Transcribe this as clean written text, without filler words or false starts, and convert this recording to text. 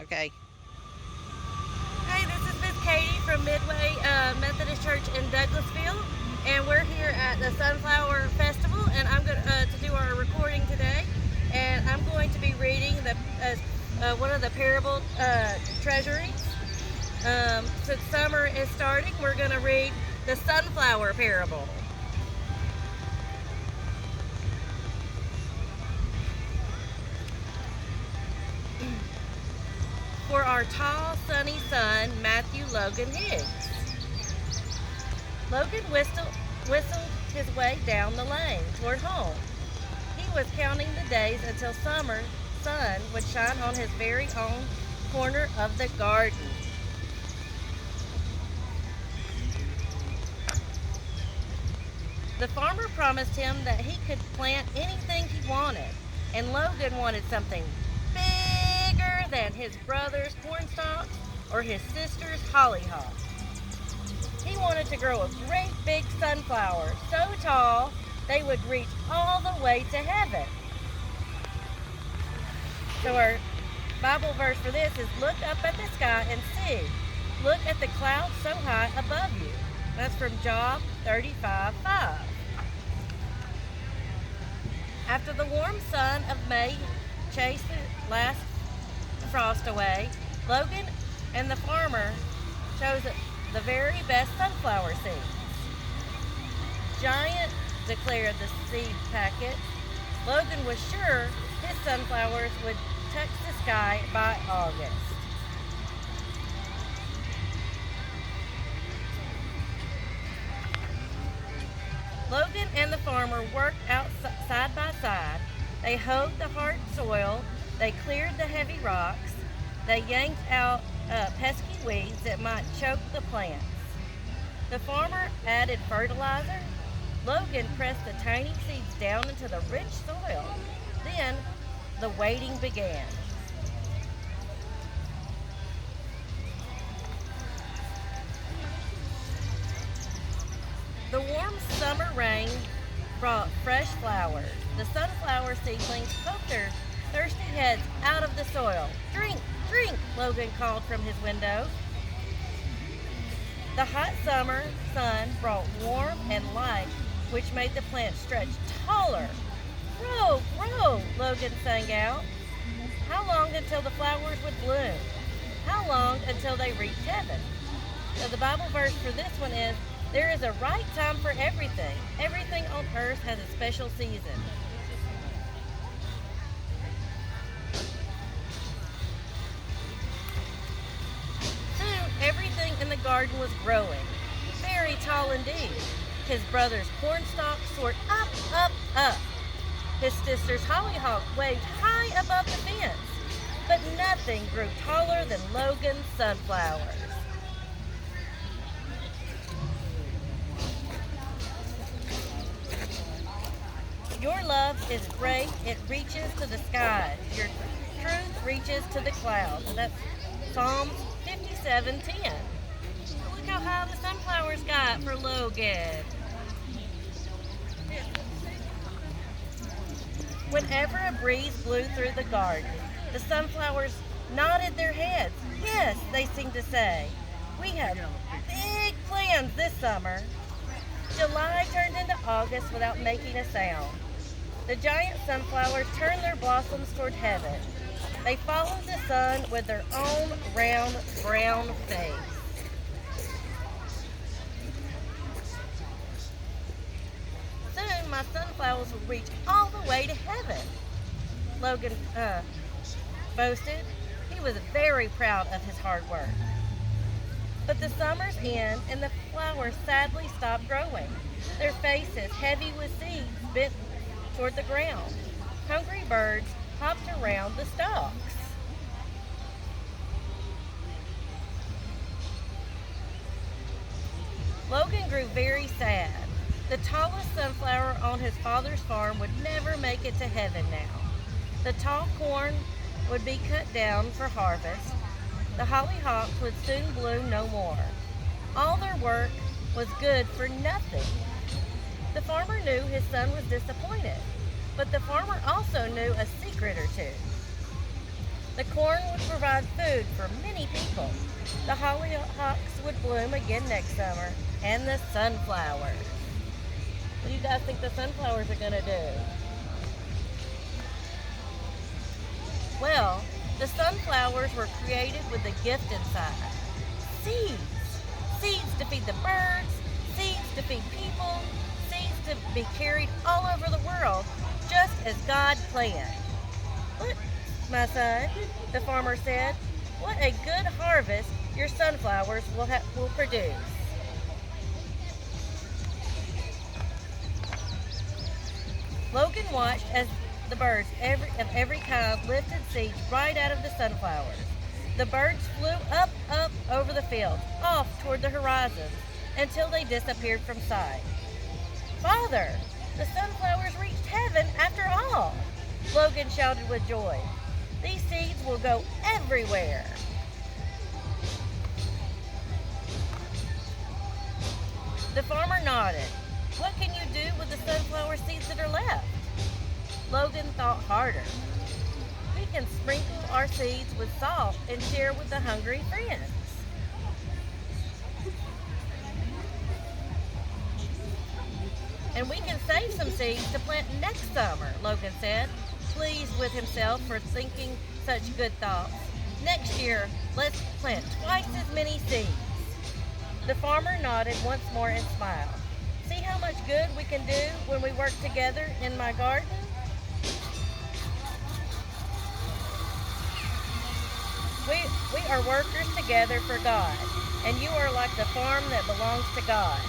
Okay. Hey, this is Miss Katie from Midway Methodist Church in Douglasville, and we're here at the Sunflower Festival, and I'm going to do our recording today, and I'm going to be reading one of the parable treasuries. Since summer is starting, we're going to read the sunflower parable. For our tall, sunny son, Matthew Logan Higgs. Logan whistled his way down the lane toward home. He was counting the days until summer sun would shine on his very own corner of the garden. The farmer promised him that he could plant anything he wanted, and Logan wanted something bigger than his brother's cornstalks or his sister's hollyhock. He wanted to grow a great big sunflower so tall they would reach all the way to heaven. So our Bible verse for this is look up at the sky and see. Look at the clouds so high above you. That's from Job 35:5. After the warm sun of May chased the last frost away, Logan and the farmer chose the very best sunflower seeds. Giant, declared the seed packet. Logan was sure his sunflowers would touch the sky by August. Logan and the farmer worked out side by side. They hoed the hard soil, they cleared the heavy rocks, they yanked out pesky weeds that might choke the plants. The farmer added fertilizer. Logan pressed the tiny seeds down into the rich soil. Then the waiting began. The warm summer rain brought fresh flowers. The sunflower seedlings poked their thirsty heads out of the soil. Drink, drink, Logan called from his window. The hot summer sun brought warmth and light, which made the plants stretch taller. Grow, grow, Logan sang out. How long until the flowers would bloom? How long until they reached heaven? So the Bible verse for this one is, there is a right time for everything. Everything on earth has a special season. Soon, everything in the garden was growing, very tall indeed. His brother's cornstalk soared up, up, up. His sister's hollyhock waved high above the fence. But nothing grew taller than Logan's sunflowers. Your love is great, it reaches to the skies. Your truth reaches to the clouds. And that's Psalms 57:10. Look how high the sunflowers got for Logan. Whenever a breeze blew through the garden, the sunflowers nodded their heads. Yes, they seemed to say, we have big plans this summer. July turned into August without making a sound. The giant sunflowers turned their blossoms toward heaven. They followed the sun with their own round brown face. Soon my sunflowers will reach all the way to heaven, Logan boasted. He was very proud of his hard work. But the summer's end and the flowers sadly stopped growing. Their faces, heavy with seeds, bent toward the ground. Hungry birds hopped around the stalks. Logan grew very sad. The tallest sunflower on his father's farm would never make it to heaven now. The tall corn would be cut down for harvest. The hollyhocks would soon bloom no more. All their work was good for nothing. The farmer knew his son was disappointed, but the farmer also knew a secret or two. The corn would provide food for many people. The hollyhocks would bloom again next summer, and the sunflowers. What do you guys think the sunflowers are going to do? Well, the sunflowers were created with a gift inside. Seeds. Seeds to feed the birds, seeds to feed people, seeds to be carried all over the world, just as God planned. Look, my son, the farmer said, what a good harvest your sunflowers will produce. Logan watched as the birds of every kind lifted seeds right out of the sunflowers. The birds flew up over the field, off toward the horizon, until they disappeared from sight. Father, the sunflowers reached heaven after all, Logan shouted with joy. These seeds will go everywhere. The farmer nodded. What can you do with the sunflower seeds that are left? Logan thought harder. We can sprinkle our seeds with salt and share with the hungry friends. And we can save some seeds to plant next summer, Logan said, pleased with himself for thinking such good thoughts. Next year, let's plant twice as many seeds. The farmer nodded once more and smiled. See how much good we can do when we work together in my garden? We are workers together for God, and you are like the farm that belongs to God.